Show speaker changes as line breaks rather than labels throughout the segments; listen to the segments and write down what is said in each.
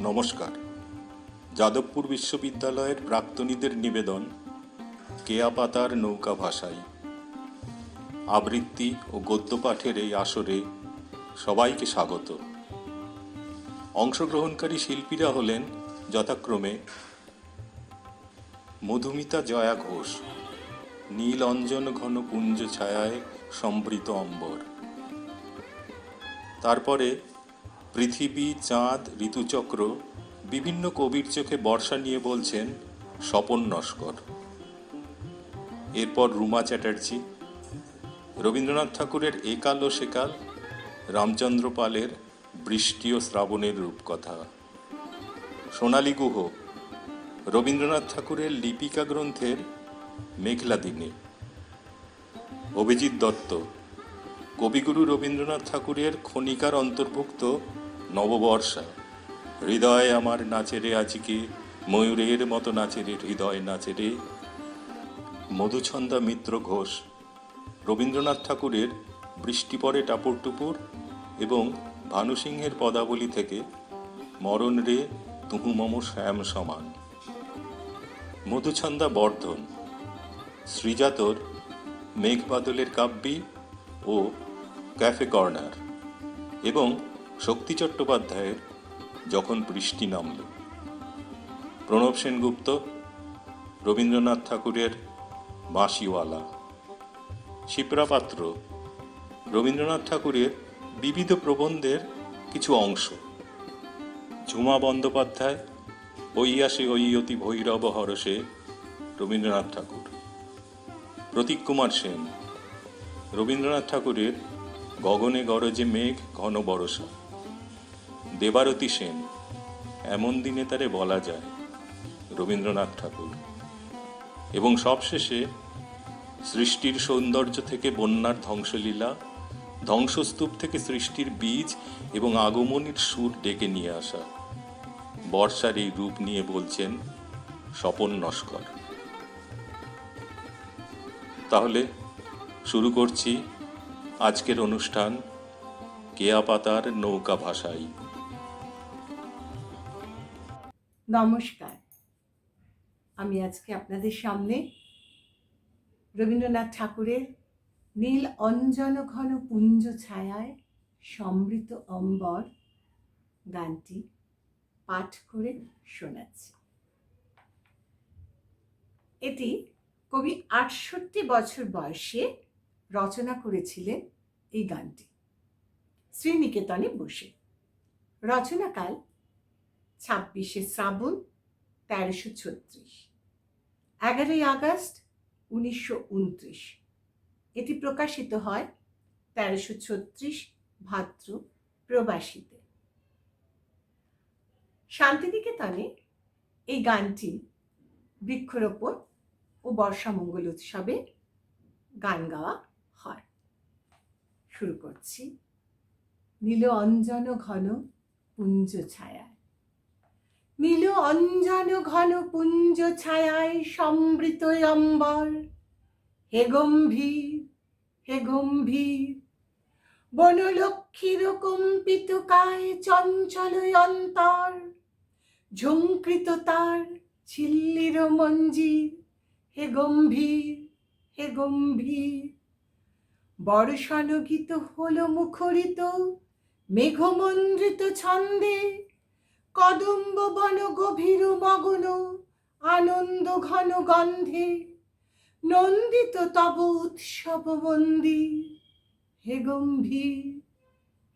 নমস্কার। যাদবপুর বিশ্ববিদ্যালয়ের প্রাক্তনীদের নিবেদন কেয়া পাতার নৌকা ভাষায় আবৃত্তি ও গদ্যপাঠের এই আসরে সবাইকে স্বাগত। অংশগ্রহণকারী শিল্পীরা হলেন যথাক্রমে মধুমিতা জয়া ঘোষ, নীল অঞ্জন ঘন পুঞ্জ ছায়ায় সম্বৃত অম্বর, তারপরে পৃথিবী, চাঁদ, ঋতুচক্র বিভিন্ন কবির চোখে বর্ষা নিয়ে বলছেন স্বপন নস্কর। এরপর রুমা চ্যাটার্জি, রবীন্দ্রনাথ ঠাকুরের একাল ও সেকাল, রামচন্দ্র পালের বৃষ্টি ও শ্রাবণের রূপকথা, সোনালী গুহ রবীন্দ্রনাথ ঠাকুরের লিপিকা গ্রন্থের মেঘলা দিনে, অভিজিৎ দত্ত কবিগুরু রবীন্দ্রনাথ ঠাকুরের খনিকার অন্তর্ভুক্ত নববর্ষা, হৃদয় আমার নাচেরে আজকে, ময়ূরের মতো নাচেরে হৃদয় নাচেরে, মধুছন্দা মিত্র ঘোষ রবীন্দ্রনাথ ঠাকুরের বৃষ্টি পড়ে টাপুর টুপুর এবং ভানুসিংহের পদাবলী থেকে মরণ রে তুহু মম শ্যাম সমান, মধুছন্দা বর্ধন শ্রীজাতর মেঘবাদলের কাব্যি ও ক্যাফে কর্নার এবং শক্তি চট্টোপাধ্যায়ের যখন বৃষ্টি নামল, প্রণব সেনগুপ্ত রবীন্দ্রনাথ ঠাকুরের বাঁশিওয়ালা, শিপ্রা পাত্র রবীন্দ্রনাথ ঠাকুরের বিবিধ প্রবন্ধের কিছু অংশ, ঝুমা বন্দ্যোপাধ্যায় ঐয়াসে ঐয়তি ভৈরব হরসে রবীন্দ্রনাথ ঠাকুর, প্রতীক কুমার সেন রবীন্দ্রনাথ ঠাকুরের গগনে গরজে মেঘ ঘন বরষা, দেবারতী সেন এমন দিনে তারে বলা যায় রবীন্দ্রনাথ ঠাকুর, এবং সবশেষে সৃষ্টির সৌন্দর্য থেকে বন্যার ধ্বংসলীলা, ধ্বংসস্তূপ থেকে সৃষ্টির বীজ এবং আগমনীর সুর ডেকে নিয়ে আসা, বর্ষার এই রূপ নিয়ে বলছেন স্বপন নস্কর। তাহলে শুরু করছি আজকের অনুষ্ঠান কেয়া পাতার নৌকা ভাষায়।
নমস্কার, আমি আজকে আপনাদের সামনে রবীন্দ্রনাথ ঠাকুরের নীল অঞ্জন ঘন পুঞ্জ ছায়ায় সমৃত অম্বর গানটি পাঠ করে শোনাচ্ছি। এটি কবি ৬৮ বছর বয়সে রচনা করেছিলেন এই গানটি শ্রীনিকেতনে বসে। রচনাকাল ২৬শে শ্রাবণ ১৩৩৬, ১১ই আগস্ট ১৯২৯। এটি প্রকাশিত হয় ১৩৩৬ ভাদ্র প্রবাসীতে। শান্তিনিকেতনে এই গানটি বৃক্ষরোপণ ও বর্ষামঙ্গল উৎসবে গান গাওয়া হয়। শুরু করছি। নীল অঞ্জন ঘন পুঞ্জ ছায়ায়, নীল অঞ্জন ঘন পুঞ্জ ছায়ায় সমৃত অম্বর, হে গম্ভীর হে গম্ভীর, বনলক্ষ্মীর কম্পিত কায় চঞ্চল অন্তর, ঝঙ্কৃত তার ঝিল্লির মঞ্জির, হে গম্ভীর হে গম্ভীর, বর্ষানুগীত হল মুখরিত মেঘমন্দ্রিত ছন্দে, কদম্ব বন গভীর মগ্ন আনন্দ ঘন গন্ধে, নন্দিত তব উৎসব মন্দির, হে গম্ভীর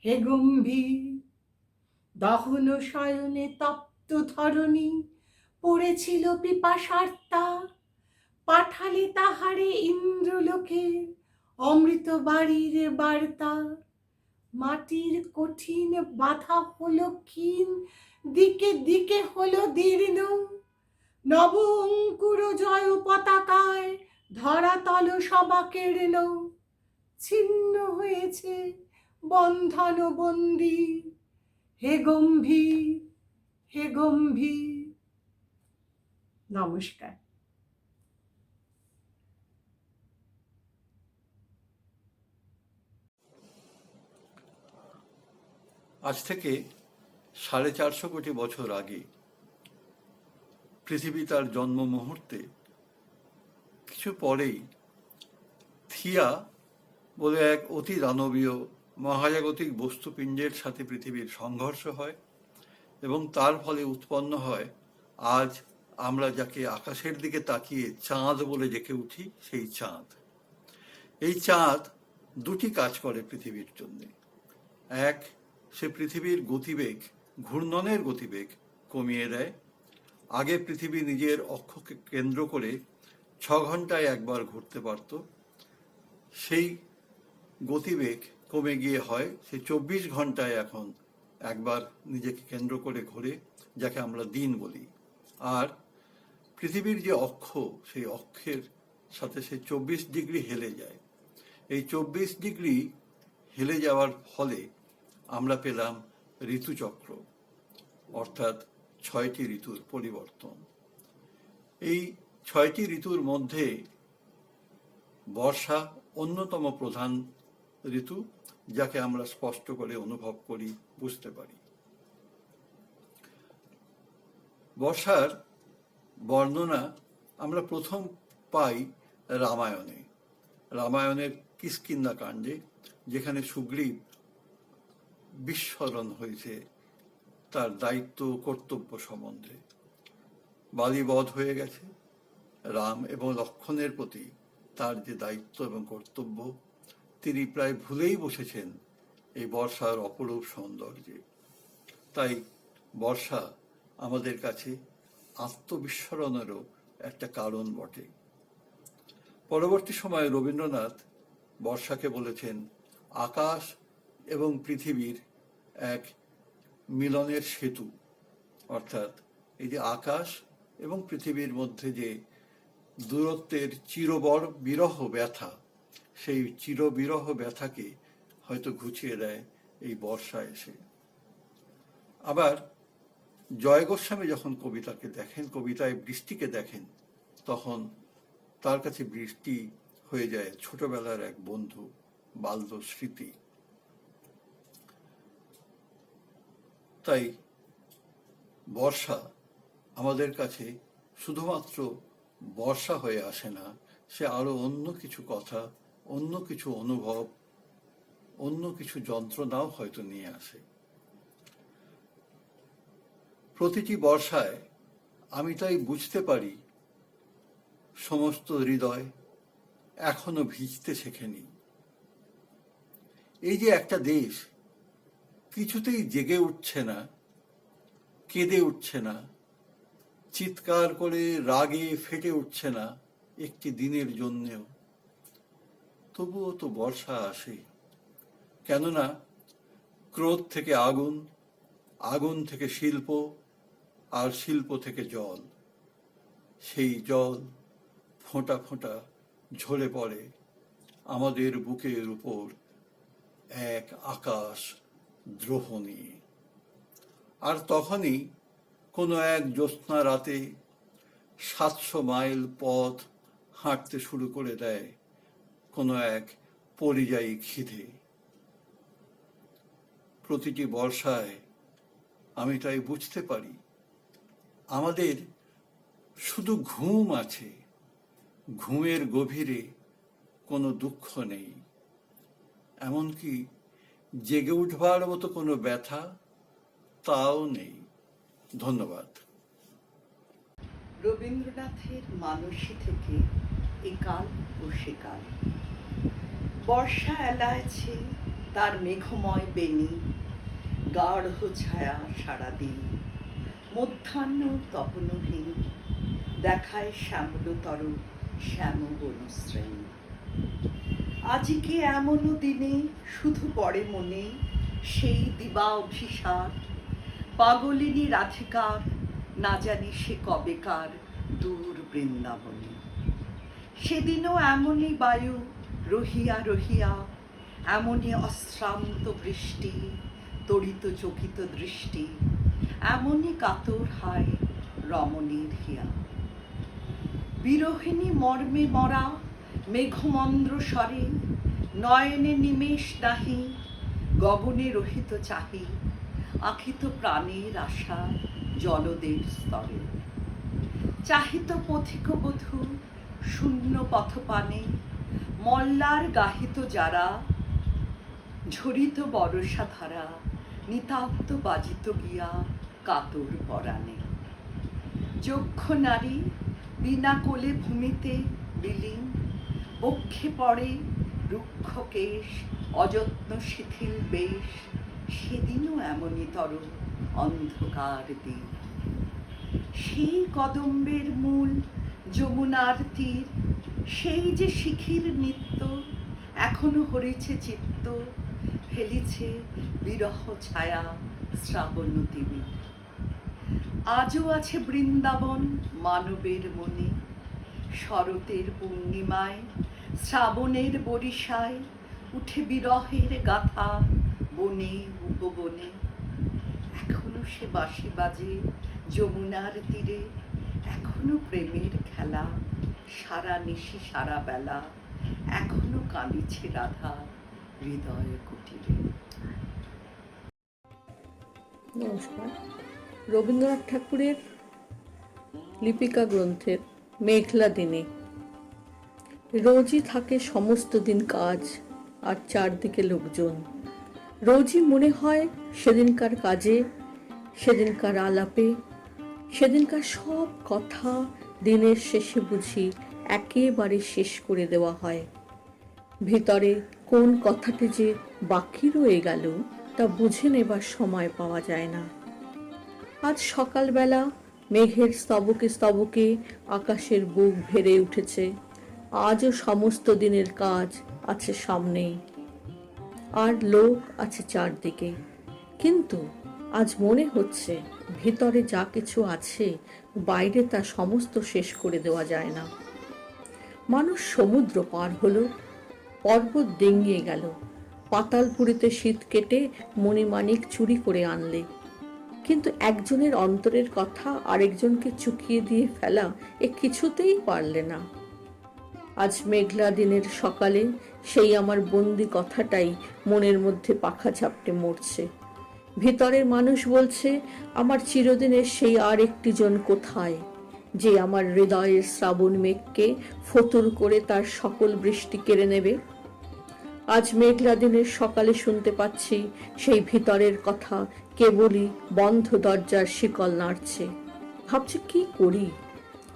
হে গম্ভীর, দহন শয়নে তপ্ত ধরণী পড়েছিল পিপাসার্তা, পাঠালে তাহারে ইন্দ্রলোকে অমৃত বাড়ির বার্তা, মাটির কঠিন বাধা হলো ক্ষীণ, দিকে দিকে হলো দীর্ণ, নব অঙ্কুর জয় পতাকায় ধরাতল সবাকীর্ণ, ছিন্ন হয়েছে বন্ধন বন্দী, হে গম্ভীর হে গম্ভীর। নমস্কার।
আজ থেকে 450 কোটি বছর আগে পৃথিবী তার জন্ম মুহূর্তে কিছু পরেই থিয়া বলে এক অতি দানবীয় মহাজাগতিক বস্তুপিণ্ডের সাথে পৃথিবীর সংঘর্ষ হয় এবং তার ফলে উৎপন্ন হয় আজ আমরা যাকে আকাশের দিকে তাকিয়ে চাঁদ বলে ডেকে উঠি, সেই চাঁদ। এই চাঁদ দুটি কাজ করে পৃথিবীর জন্য। এক, সে পৃথিবীর গতিবেগ, ঘূর্ণনের গতিবেগ কমিয়ে দেয়। আগে পৃথিবী নিজের অক্ষকে কেন্দ্র করে 6 ঘন্টায় একবার ঘুরতে পারত, সেই গতিবেগ কমে গিয়ে হয় সে 24 ঘন্টায় এখন একবার নিজেকে কেন্দ্র করে ঘোরে, যাকে আমরা দিন বলি। আর পৃথিবীর যে অক্ষ, সেই অক্ষের সাথে সে 24 ডিগ্রি হেলে যায়। এই 24 ডিগ্রি হেলে যাওয়ার ফলে আমরা পেলাম ঋতুচক্র, অর্থাৎ 6টি ঋতুর পরিবর্তন। এই 6টি ঋতুর মধ্যে বর্ষা অন্যতম প্রধান ঋতু, যাকে আমরা স্পষ্ট করে অনুভব করি, বুঝতে পারি। বর্ষার বর্ণনা আমরা প্রথম পাই রামায়ণে। রামায়ণের কিষ্কিন্ধা কাণ্ডে, যেখানে সুগ্রীব বিস্মরণ হয়েছে তার দায়িত্ব কর্তব্য সম্বন্ধে। বালি বধ হয়ে গেছে, রাম এবং লক্ষ্মণের প্রতি তার যে দায়িত্ব এবং কর্তব্য তিনি প্রায় ভুলেই বসেছেন এই বর্ষার অপরূপ সৌন্দর্যে। তাই বর্ষা আমাদের কাছে আত্মবিস্মরণেরও একটা কারণ বটে। পরবর্তী সময়ে রবীন্দ্রনাথ বর্ষাকে বলেছেন আকাশ এবং পৃথিবীর এক মিলনের সেতু। অর্থাৎ এই যে আকাশ এবং পৃথিবীর মধ্যে যে দূরত্বের বিরহ ব্যথা, সেই চিরবিরহ ব্যথাকে হয়তো ঘুচিয়ে দেয় এই বর্ষা এসে। আবার জয় গোস্বামী যখন কবিতাকে দেখেন, কবিতায় বৃষ্টিকে দেখেন, তখন তার কাছে বৃষ্টি হয়ে যায় ছোটবেলার এক বন্ধু, বাল্য স্মৃতি। তাই বর্ষা আমাদের কাছে শুধুমাত্র বর্ষা হয়ে আসে না, সে আরো অন্য কিছু কথা, অন্য কিছু অনুভব, অন্য কিছু যন্ত্রণাও হয়তো নিয়ে আসে। প্রতিটি বর্ষায় আমি তাই বুঝতে পারি সমস্ত হৃদয় এখনো ভিজতে শেখেনি। এই যে একটা দেশ কিছুতেই জেগে উঠছে না, কেঁদে উঠছে না, চিৎকার করে রাগে ফেটে উঠছে না একটি দিনের জন্যেও, তবুও তো বর্ষা আসে। কেননা ক্রোধ থেকে আগুন, আগুন থেকে শিল্প, আর শিল্প থেকে জল। সেই জল ফোঁটা ফোঁটা ঝরে পড়ে আমাদের বুকের উপর এক আকাশ দ্রোহ নিয়ে। আর তখনই কোনো এক জ্যোৎস্না রাতে 700 মাইল পথ হাঁটতে শুরু করে দেয় কোনো এক পরিযায়ী খিদে। প্রতিটি বর্ষায় আমি তাই বুঝতে পারি আমাদের শুধু ঘুম আছে, ঘুমের গভীরে কোনো দুঃখ নেই, এমনকি জেগে উঠবার মতো কোনো ব্যথা তাও নেই। ধন্যবাদ।
রবীন্দ্রনাথের মানসী থেকে একাল ও সেকাল। বর্ষা এলাইছে তার মেঘময় বেনি, গাঢ় ছায়া সারাদিন, মধ্যাহ্ন তপনহীন, দেখায় শ্যামলতর শ্যাম বনশ্রেণী। আজকে এমনও দিনে শুধু পড়ে মনে সেই দিবা অভিসার, পাগলিনী রাধিকার না জানি সে কবেকার দূর বৃন্দাবনে। সেদিনও এমনই বায়ু রহিয়া রহিয়া, এমনই অশ্রান্ত বৃষ্টি, তড়িত চকিত দৃষ্টি, এমনই কাতর হায় রমণীর হিয়া। বিরহিণী মর্মে মরা মেঘমন্দ্র স্বরে, নয়নে নিমেষ নাহি গগনে রহিত চাহি, আখিত প্রাণের আশা জলদের স্তরে, চাহিত পথিক বধূ শূন্য পথপানে, মল্লার গাহিত যারা, ঝরিত বরষা ধারা, নিতান্ত বাজিত গিয়া কাতর পরাণে। যক্ষ নারী বিনা কোলে ভূমিতে বিলীন, বক্ষে পড়ে রুক্ষ কেশ, অযত্ন শিথিল বেশ, সেদিনও এমনই তর অন্ধকার দিন। সেই কদম্বের মূল যমুনার তীর, সেই যে শিখির নিত্য, এখনো হরিছে চিত্ত, ফেলিছে বিরহ ছায়া শ্রাবণ তিমির। আজও আছে বৃন্দাবন মানবের মনে, শরতের পূর্ণিমায় শ্রাবণের বরিশায় উঠে বিরহের গাথা বনে উপবনে। এখনো সে বাঁশি বাজে যমুনার তীরে, এখনো প্রেমের খেলা সারা নিশি সারা বেলা, এখনো কাঁদিছে রাধা হৃদয় কুটিরে।
নমস্কার। রবীন্দ্রনাথ ঠাকুরের লিপিকা গ্রন্থের মেঘলা দিনে রোজই থাকে সমস্ত দিন কাজ আর চারদিকে লোকজন। রোজই মনে হয় সেদিনকার কাজে, সেদিনকার আলাপে, সেদিনকার সব কথা দিনের শেষে বুঝি একেবারে শেষ করে দেওয়া হয়। ভিতরে কোন কথাটি যে বাকি রয়ে গেল তা বুঝে নেবার সময় পাওয়া যায় না। আজ সকালবেলা মেঘের স্তবকে স্তবকে আকাশের বুক ভেড়ে উঠেছে। আজও সমস্ত দিনের কাজ আছে সামনেই, আর লোক আছে চারদিকে। কিন্তু আজ মনে হচ্ছে ভিতরে যা কিছু আছে বাইরে তা সমস্ত শেষ করে দেওয়া যায় না। মানুষ সমুদ্র পার হলো, পর্বত ডিঙিয়ে গেল, পাতালপুরিতে শীত কেটে মণিমাণিক চুরি করে আনলে, কিন্তু একজনের অন্তরের কথা আরেকজনকে চুকিয়ে দিয়ে ফেলা এ কিছুতেই পারলে না। আজ মেঘলা দিনের সকালে সেই আমার বন্দি কথাটাই মনের মধ্যে পাখা ঝাপটে মরছে। ভিতরের মানুষ বলছে, আমার চিরদিনের সেই আর একটি জন কোথায়, যে আমার হৃদয়ের শ্রাবণ মেঘকে ফতুর করে তার সকল বৃষ্টি কেড়ে নেবে। আজ মেঘলা দিনের সকালে শুনতে পাচ্ছি সেই ভিতরের কথা কেবলই বন্ধ দরজার শিকল নাড়ছে। ভাবছি কি করি,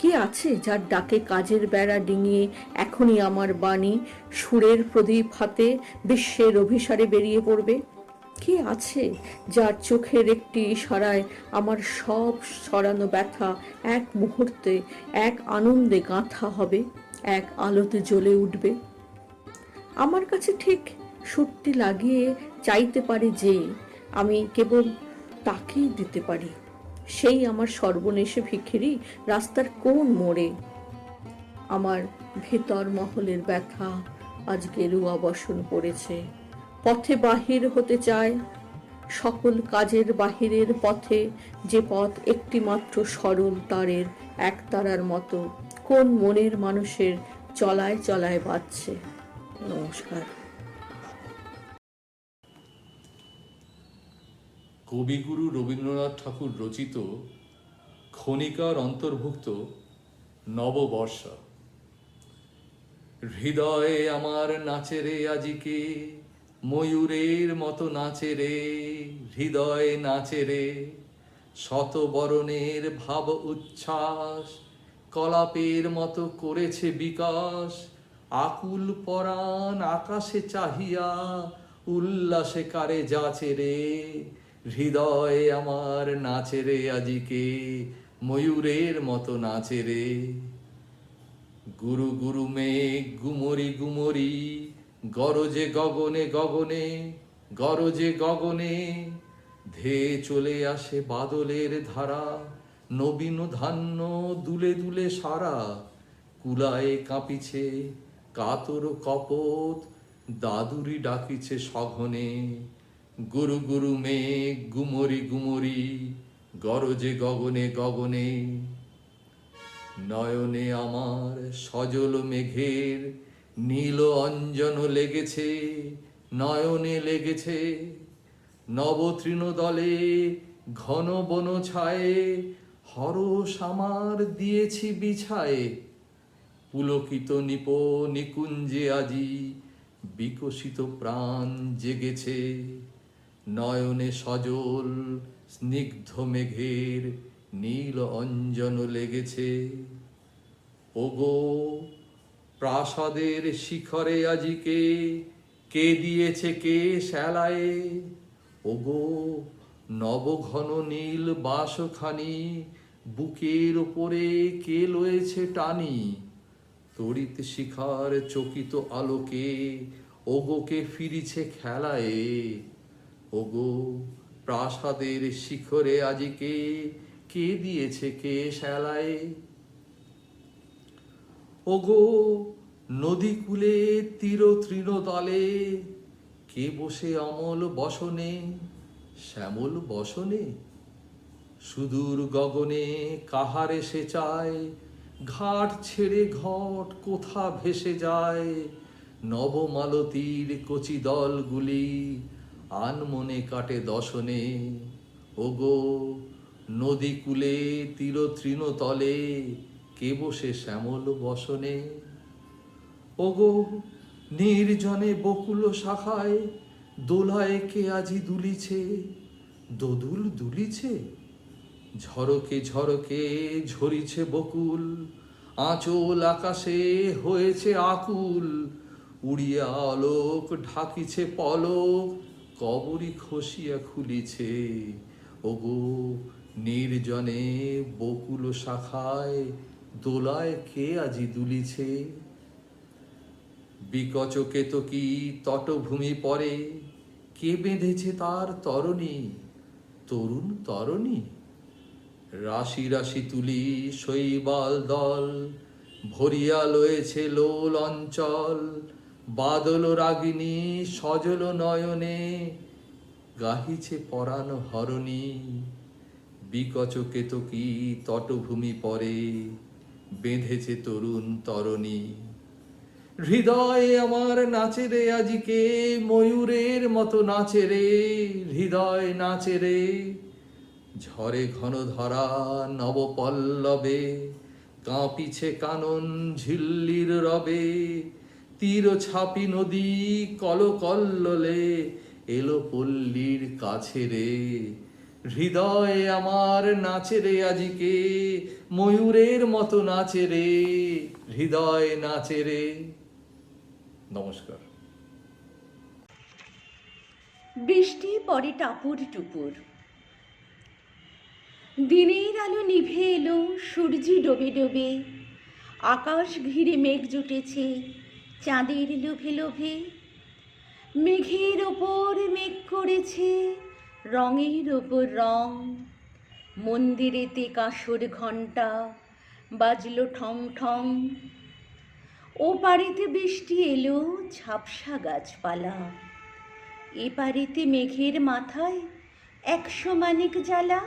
কি আছে যার ডাকে কাজের বেড়া ডিঙিয়ে এখনই আমার বাণী সুরের প্রদীপ হাতে বিশ্বের অভিসারে বেরিয়ে পড়বে? কি আছে যার চোখের একটি ইশারায় আমার সব ছড়ানো ব্যথা এক মুহূর্তে এক আনন্দে গাঁথা হবে, এক আলোতে জ্বলে উঠবে? আমার কাছে ঠিক সুরটি লাগিয়ে চাইতে পারি যে আমি কেবল তাকেই দিতে পারি, সেই আমার সর্বনেশে ভিখিরি রাস্তার কোন মোড়ে। আমার ভেতর মহলের ব্যথা আজ গেরুয়া বসন পড়েছে, পথে বাহির হতে চায়। সকল কাজের বাহিরের পথে যে পথ একটি মাত্র সরল তারের এক তারার মতো কোন মনের মানুষের চলায় চলায় বাজছে। নমস্কার।
কবিগুরু রবীন্দ্রনাথ ঠাকুর রচিত খনিকার অন্তর্ভুক্ত নববর্ষা। হৃদয়ে আমার নাচে রে আজিকে, ময়ূরের মতো নাচে রে, হৃদয়ে নাচে রে, শত বরণের ভাব উচ্ছ্বাস, কলাপের মতো করেছে বিকাশ। আকুল পরাণ আকাশে চাহিয়া উল্লাসে কারে যাচে রে, হৃদয়ে আমার নাচে রে আজিকে, ময়ূরের মতো নাচে রে। গুরু গুরু মেঘ গুমরি গুমরি, গরজে গগনে গগনে, গরজে গগনে, ধেয়ে চলে আসে বাদলের ধারা, নবীন ধান্য দুলে দুলে সারা। কুলায়ে কাঁপিছে কাতর কপোত, দাদুরি ডাকিছে সঘনে। গুরু গুরু মেঘ গুমরি গুমরি, গরজে গগনে গগনে। নয়নে আমার সজল মেঘের নীল অঞ্জন লেগেছে, নয়নে লেগেছে। নবতৃণ দলে ঘন বন ছায়ে হরষ আমার দিয়েছি বিছায়ে। পুলকিত নিকুঞ্জে আজি বিকশিত প্রাণ জেগেছে। নয়নে সজল স্নিগ্ধ মেঘের নীল অঞ্জন লেগেছে। ওগো প্রাসাদের শিখরে আজিকে কে দিয়েছে কে শ্যালায়ে। ওগো নবঘন নীল বাসখানি বুকের ওপরে কে লয়েছে টানি। তড়িৎ শিখার চকিত আলোকে ওগো কে ফিরিছে খেলায়ে। ওগো প্রাসাদের শিখরে আজিকে কে দিয়েছে কে শ্যালায়ে। ওগো নদী কূলে তীর তৃণ দলে কে বসে অমল বসনে শ্যামল বসনে। সুদূর গগনে কাহারে সে চায় ঘাট ছেড়ে ঘট কোথা ভেসে যায়। নবমালতীর কচি দলগুলি আনমনে কাটে দশনে। ওগো নদী কূলে তীর তৃণ তলে কে বসে শ্যামল বসনে। ওগো নির্জনে বকুল শাখায় দোলায় কে আজি দুলিছে দোদুল দুলিছে। ঝরকে ঝরকে ঝরিছে বকুল আঁচল আকাশে হয়েছে আকুল। উড়িয়া আলোক ঢাকিছে পলক কবরী খসিয়া খুলিছে। ওগো নির্জনে বকুল শাখায় দোলায় কে আজি দুলিছে। বিকচ কেতকী তটভূমি পরে কে বেঁধেছে তার তরণী তরুণ তরণী। রাশি রাশি তুলি শৈবাল দল ভরিয়া লয়েছে লোল অঞ্চল। বাদল রাগিনী সজল নয়নে গাহিছে পরাণ হরণী। বিকচ কেতকী তটভূমি পরে বেঁধেছে তরুণ তরণী। হৃদয় আমার নাচে রে আজিকে ময়ূরের মতো নাচে রে হৃদয় নাচে রে। ঝরে ঘন ধরা নবপল্লবে কাঁপিছে কানন ঝিল্লির রবে। তীর ছাপি নদী কলকল্লোলে এলো পল্লীর কাছে রে। হৃদয় আমার নাচে রে আজিকে ময়ূরের মতো নাচে রে হৃদয় নাচে রে। নমস্কার।
বৃষ্টি পড়ে টাপুর টুপুর। দিনের আলো নিভে এলো সূর্যি ডোবে ডোবে। আকাশ ঘিরে মেঘ জুটেছে চাঁদের লোভে লোভে। মেঘের ওপর মেঘ করেছে রঙের ওপর রং। মন্দিরেতে কাঁসর ঘণ্টা বাজলো ঠং ঠং। ও পাড়েতে বৃষ্টি এলো ঝাপসা গাছপালা। এ পাড়েতে মেঘের মাথায় 100 মানিক জ্বালা।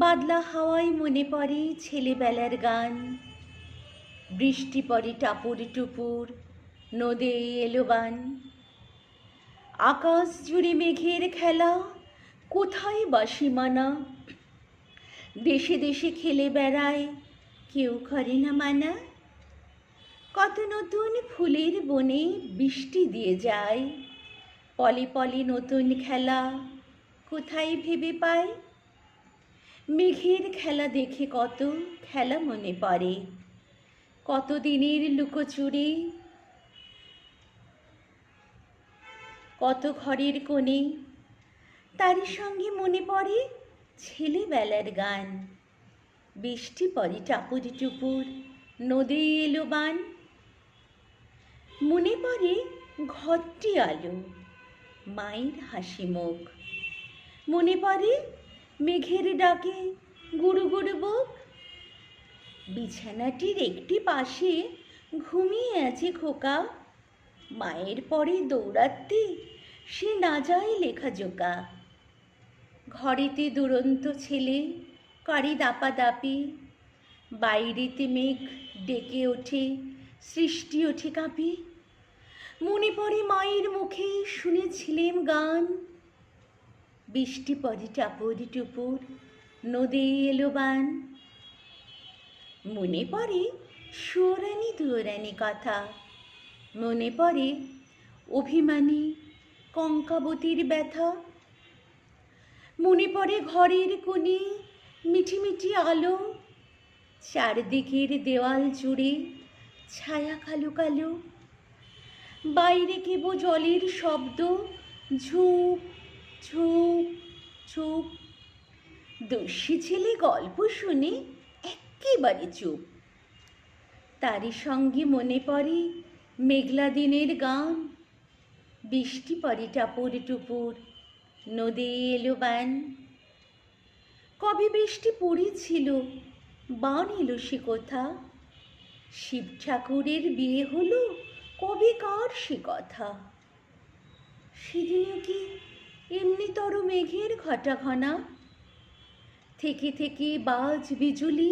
বাদলা হাওয়ায় মনে পড়ে ছেলেবেলার গান। বৃষ্টি পড়ে টাপুর টুপুর নদে এলো বান। আকাশ জুড়ে মেঘের খেলা কোথায় বাসিমানা। দেশে দেশে খেলে বেড়ায় কেউ করে না মানা। কত নতুন ফুলের বনে বৃষ্টি দিয়ে যায়। পলে পলে নতুন খেলা কোথায় ভেবে পায়। মেঘের খেলা দেখে কত খেলা মনে পড়ে। কত দিনের লুকোচুরি কত ঘরের কোণে। তারই সঙ্গে মনে পড়ে ছেলেবেলার গান। বৃষ্টি পড়ে টাপুর টুপুর নদে এলো বান। মনে পড়ে ঘরটি আলো মায়ের হাসি মুখ। মনে পড়ে মেঘের ডাকে গুরু গুরু বুক। বিছানাটির একটি পাশে ঘুমিয়ে আছে খোকা। মায়ের পরে দৌড়াতে সে না যায় লেখাজোকা। ঘরেতে দুরন্ত ছেলে করে দাপাদাপি। বাইরেতে মেঘ ডেকে ওঠে সৃষ্টি ওঠে কাঁপি। মনে পড়ে মায়ের মুখে শুনেছিলেম গান।
বৃষ্টি পড়ে টাপুর টুপুর, নদী এলো বান। মনে পড়ে সুরানি দুরানি কথা, মনে পড়ে অভিমানী কঙ্কাবতীর ব্যথা। মনে পড়ে ঘরের কোণে মিঠি মিঠি আলো, চারদিকের দেওয়াল জুড়ে ছায়া কালো কালো। বাইরে কেবল জলের শব্দ, ঝুপ ঝুপ ঝুপ। দস্যি ছেলে গল্প শুনে একেবারে চুপ। তারই সঙ্গে মনে পড়ে মেঘলা দিনের গান, বৃষ্টি পড়ে টাপুর টুপুর, নদী এলো বান। কবে বৃষ্টি পড়েছিল, বান এলো সে কথা, শিব ঠাকুরের বিয়ে হলো কবে কার সে কথা। সেদিনও কি এমনিতর মেঘের ঘটা ঘনা, থেকে থেকে বাজ বিজুলি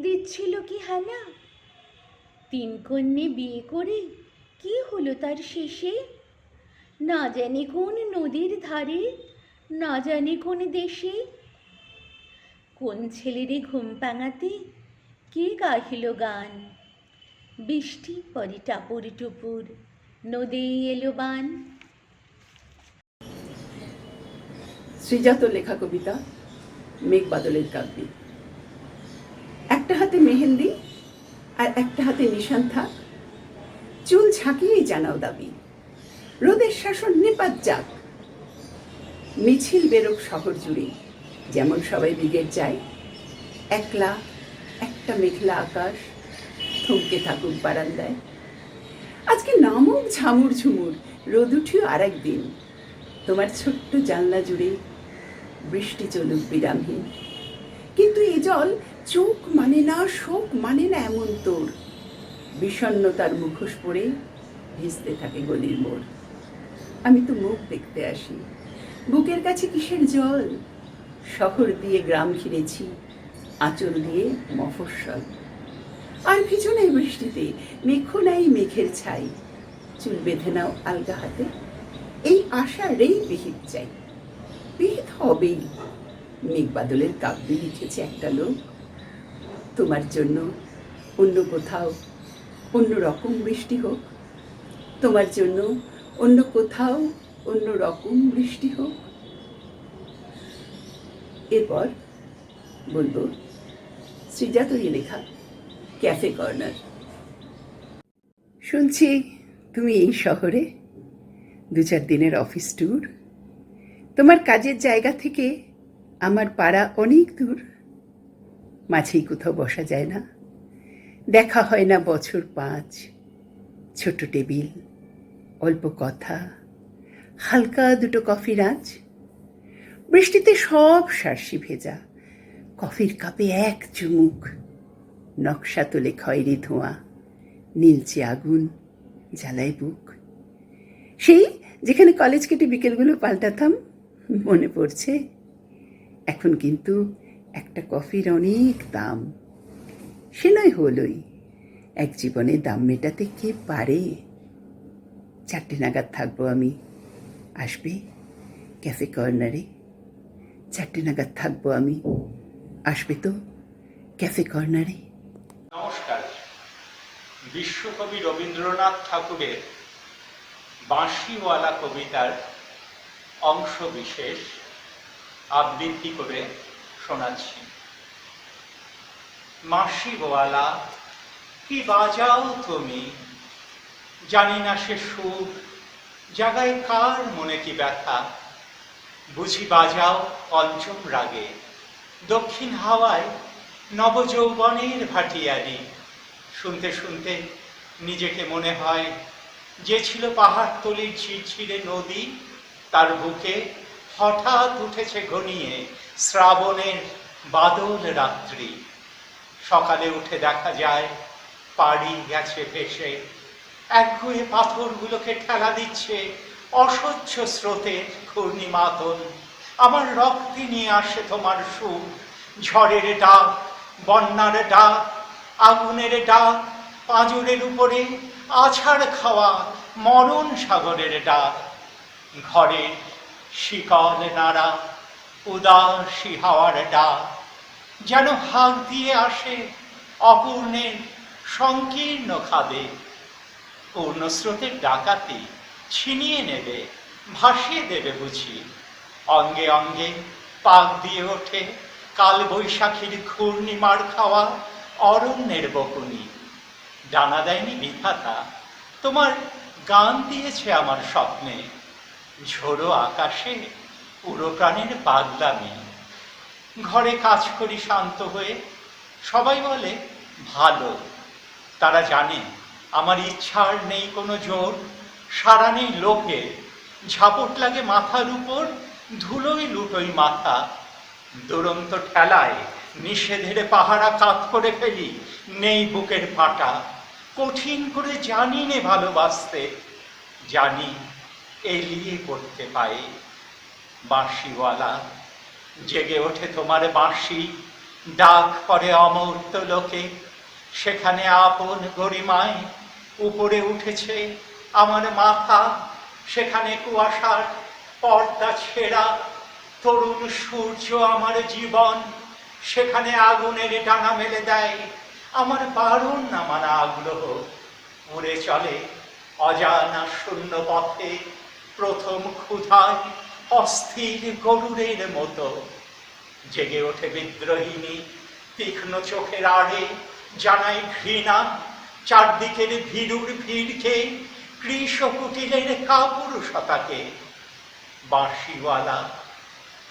দিচ্ছিল কি হানা। তিন কন্যে বিয়ে করে কি হলো তার শেষে, না জানি কোন নদীর ধারে, না জানি কোন দেশে। কোন ছেলেরে ঘুম পাঙাতে কে গাহিল গান, বৃষ্টি পড়ে টাপুর টুপুর, নদী এলো বান।
শ্রীজাত লেখা কবিতা মেঘ বাদলের কাব্যে। একটা হাতে মেহেন্দি আর একটা হাতে নিশান থাক, চুল ঝাঁকিয়েই জানাও দাবি, রোদের শাসন নিপাত যাক। মিছিল বেরোক শহর জুড়ে, যেমন সবাই ব্রিগেড যায়। একলা একটা মেঘলা আকাশ থমকে থাকুক বারান্দায়। আজকে নামুক ঝামুর ঝুমুর, রোদ উঠিও আর একদিন। তোমার ছোট্ট জানলা জুড়ে বৃষ্টি চলুক বিরামহীন। কিন্তু এ জল চোখ মানে না, শোক মানে না, এমন তোর বিষণ্ণতার মুখোশ পরে ভিজতে থাকে গলির মোড়। আমি তো মুখ দেখতে আসি, বুকের কাছে কিসের জল। শহর দিয়ে গ্রাম ঘিরেছি, আঁচল দিয়ে মফস্বল। আর ভিজো নাই বৃষ্টিতে, মেঘও নাই মেঘের ছাই। চুল বেঁধে নাও আলগা হাতে, এই আশারেই বিহিত চাই। বিহিত হবেই, মেঘ বাদলের কাব্যে লিখেছে একটা লোক। তোমার জন্য অন্য কোথাও অন্য রকম বৃষ্টি হোক, তোমার জন্য অন্য কোথাও অন্য রকম বৃষ্টি হোক। এরপর বলবো শ্রীজাতই লেখা ক্যাফে কর্নার। শুনছি তুমি এই শহরে 2-4 দিনের অফিস ট্যুর। তোমার কাজের জায়গা থেকে আমার পাড়া অনেক দূর। মাঝেই কোথাও বসা যায় না, দেখা হয় না বছর 5। ছোট টেবিল, অল্প কথা, হালকা দুটো কফির আঁচ। বৃষ্টিতে সব শার্সি ভেজা, কফির কাপে এক চুমুক। নকশা তোলে খয়েরি ধোঁয়া, নীলচে আগুন জ্বালায় বুক। সেই যেখানে কলেজ কেটে বিকেলগুলো পাল্টাতাম, মনে পড়ছে। এখন কিন্তু একটা কফির অনেক দাম। সে নয় হলোই, এক জীবনে দাম মেটাতে কে পারে। 4টে নাগাদ থাকবো আমি, আসবে ক্যাফে কর্নারে। 4টে নাগাদ থাকবো আমি, আসবে তো ক্যাফে কর্নারে।
নমস্কার। বিশ্বকবি রবীন্দ্রনাথ ঠাকুরের বাঁশিওয়ালা কবিতার অংশ বিশেষ আবৃত্তি করে শোনাচ্ছি। বাঁশিওয়ালা কি বাজাও তুমি, জানি না সে সুর জাগায় কার মনে কি ব্যথা। বুঝি বাজাও পঞ্চম রাগে, দক্ষিণ হাওয়ায় নবযৌবনের ভাটিয়ারি। শুনতে শুনতে নিজেকে মনে হয় যে ছিল পাহাড়তলির ঝিরঝিরে নদী, তার বুকে হঠাৎ উঠেছে ঘনিয়ে শ্রাবণের বাদল রাত্রি। সকালে উঠে দেখা যায় পাড়ি গেছে ভেসে, একগুঁয়ে পাথরগুলোকে ঠেলা দিচ্ছে অসহ্য স্রোতের ঘূর্ণিমাতন। আমার রক্তে নিয়ে আসে তোমার সুর, ঝড়ের ডাক, বন্যার ডাক, আগুনের ডাক, পাঁজরের উপরে আছাড় খাওয়া মরণ সাগরের ডাক। ঘরের শিকল নাড়া উদাসী হাওয়ার ডাক যেন হাত দিয়ে আসে অপূর্ণের সংকীর্ণ খাদে। পূর্ণস্রোতের ডাকাতি ছিনিয়ে নেবে, ভাসিয়ে দেবে বুঝি। অঙ্গে অঙ্গে পাক দিয়ে ওঠে কাল বৈশাখীর ঘূর্ণিমার খাওয়া অরণ্যের বকুনি। ডানা দেয়নি বিধাতা, তোমার গান দিয়েছে আমার স্বপ্নে। ঝোড়ো আকাশে পুরো প্রাণের পাগলামি। ঘরে কাজ করি শান্ত হয়ে, সবাই বলে ভালো। তারা জানে আমার ইচ্ছার নেই কোনো জোর, সারা নেই লোকের। ঝাপট লাগে মাথার উপর, ধুলোই লুটোই মাথা। দুরন্ত ঠেলায় নিষেধের পাহারা কাত করে ফেলি, নেই বুকের পাটা। কঠিন করে জানি নে ভালোবাসতে, জানি এলিয়ে পড়তে পায়ে। বাঁশিওয়ালা জেগে ওঠে তোমার বাঁশি, ডাক পরে অমূর্ত লোকে। সেখানে আপন গরিমায় উপরে উঠেছে আমার মাথা। সেখানে কুয়াশার পর্দা ছেঁড়া তরুণ সূর্য আমার জীবন। সেখানে আগুনের ডানা মেলে দেয় আমার বারণ না মানা আগ্রহ। উড়ে চলে অজানা শূন্য পথে প্রথম ক্ষুধায় অস্থির গরুরের মতো। জেগে ওঠে বিদ্রোহিণী তীক্ষ্ণ চোখের আড়ে, জানাই ঘৃণা চারদিকের ভীরুর ভিড়কে, কৃষ কুটিলের কাপুরুষতাকে। বাঁশিওয়ালা,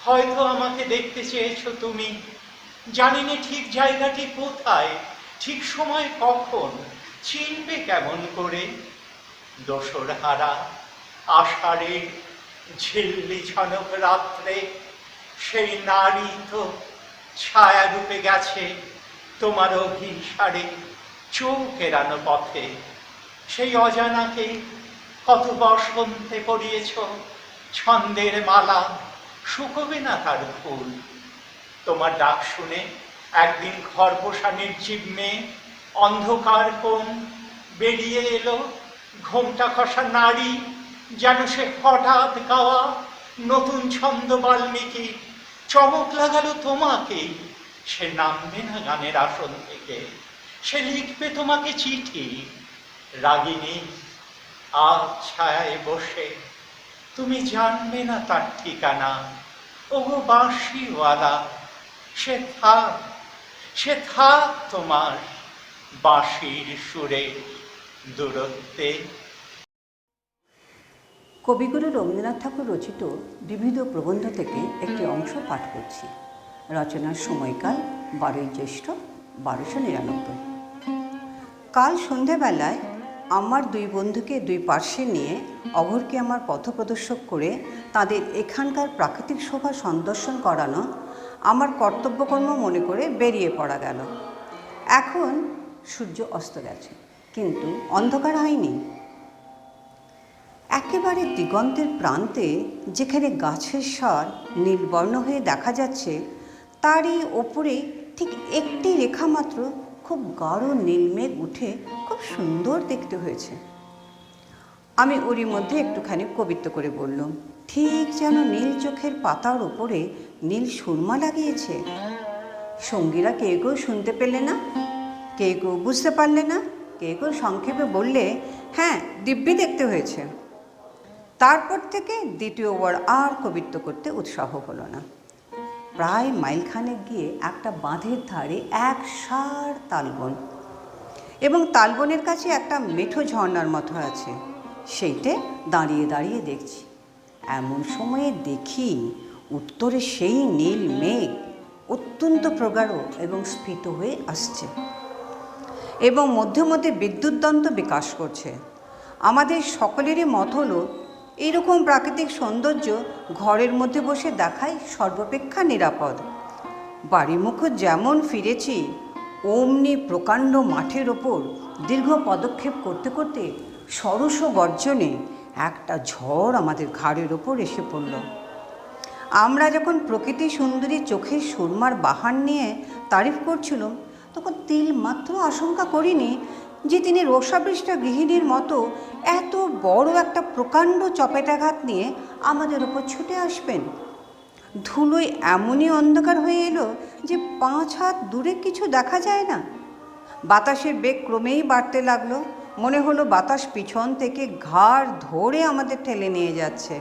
হয়তো আমাকে দেখতে চেয়েছো তুমি, জানি না ঠিক জায়গাটি কোথায়, ঠিক সময় কখন, চিনবে কেমন করে। দোসর হারা আষাঢ়ের ঝিল্লি ঝনক রাত্রে সেই নারী তো ছায়া রূপে গেছে তোমার অভিসারে চোখ এড়ানো পথে। সেই অজানাকে কত বসন্তে পরিয়েছ ছন্দের মালা, শুকোবে না তার ফুল। তোমার ডাক শুনে একদিন ঘর পোষা নির্জীব মেয়ে অন্ধকার কোণ বেরিয়ে এলো, ঘোমটা খসা নারী, যেন সে হঠাৎ গাওয়া নতুন ছন্দ বাল্মীকি। চমক লাগালো তোমাকে, সে নামবে না গানের আসন থেকে, সে লিখবে তোমাকে চিঠি। রাগিনী আজ ছায়ায় বসে, তুমি জানবে না তার ঠিকানা। ওগো বাঁশিওয়ালা, সে থাক তোমার বাঁশির সুরে দূরত্বে।
কবিগুরু রবীন্দ্রনাথ ঠাকুর রচিত বিবিধ প্রবন্ধ থেকে একটি অংশ পাঠ করছি। রচনার সময়কাল 12ই জ্যৈষ্ঠ 1299। কাল সন্ধেবেলায় আমার দুই বন্ধুকে দুই পার্শ্বে নিয়ে অঘোরকে আমার পথপ্রদর্শক করে তাদের এখানকার প্রাকৃতিক শোভা সন্দর্শন করানো আমার কর্তব্যকর্ম মনে করে বেরিয়ে পড়া গেল। এখন সূর্য অস্ত গেছে, কিন্তু অন্ধকার হয়নি। একেবারে দিগন্তের প্রান্তে যেখানে গাছের স্বর নীলবর্ণ হয়ে দেখা যাচ্ছে, তারই ওপরে ঠিক একটি রেখা মাত্র খুব গাঢ় নীলমেঘ উঠে খুব সুন্দর দেখতে হয়েছে। আমি ওরই মধ্যে একটুখানি কবিত্ব করে বললাম, ঠিক যেন নীল চোখের পাতার ওপরে নীল সুরমা লাগিয়েছে। সঙ্গীরা কেউ কেউ শুনতে পেলে না, কেউ কেউ বুঝতে পারলে না, কেউ কেউ সংক্ষেপে বললে হ্যাঁ দিব্যি দেখতে হয়েছে। তারপর থেকে দ্বিতীয়বার আর কবিত্ব করতে উৎসাহ হলো না। প্রায় মাইলখানেক গিয়ে একটা বাঁধের ধারে এক সার তালবন, এবং তালবনের কাছে একটা মেঠো ঝর্ণার মতো আছে, সেইটে দাঁড়িয়ে দাঁড়িয়ে দেখছি। এমন সময়ে দেখি উত্তরে সেই নীল মেঘ অত্যন্ত প্রগাঢ় এবং স্ফীত হয়ে আসছে, এবং মধ্যে মধ্যে বিদ্যুৎদন্ত বিকাশ করছে। আমাদের সকলেরই মত হলো এইরকম প্রাকৃতিক সৌন্দর্য ঘরের মধ্যে বসে দেখাই সর্বাপেক্ষা নিরাপদ। বাড়িমুখ যেমন ফিরেছি, অমনি প্রকাণ্ড মাঠের ওপর দীর্ঘ পদক্ষেপ করতে করতে সরস গর্জনে একটা ঝড় আমাদের ঘাড়ের ওপর এসে পড়ল। আমরা যখন প্রকৃতি সুন্দরী চোখের সুরমার বাহার নিয়ে তারিফ করছিলাম, তখন তিল মাত্র আশঙ্কা করিনি যে তিনি রোষাবৃষ্টা গৃহিণীর মতো এত বড় একটা প্রকাণ্ড চপেটাঘাত নিয়ে আমাদের ওপর ছুটে আসবেন? ধুলোয় এমনই অন্ধকার হয়ে এলো যে 5 হাত দূরে কিছু দেখা যায় না। বাতাসের বেগ ক্রমেই বাড়তে লাগলো। মনে হলো বাতাস পিছন থেকে ঘাড় ধরে আমাদের ঠেলে নিয়ে যাচ্ছে।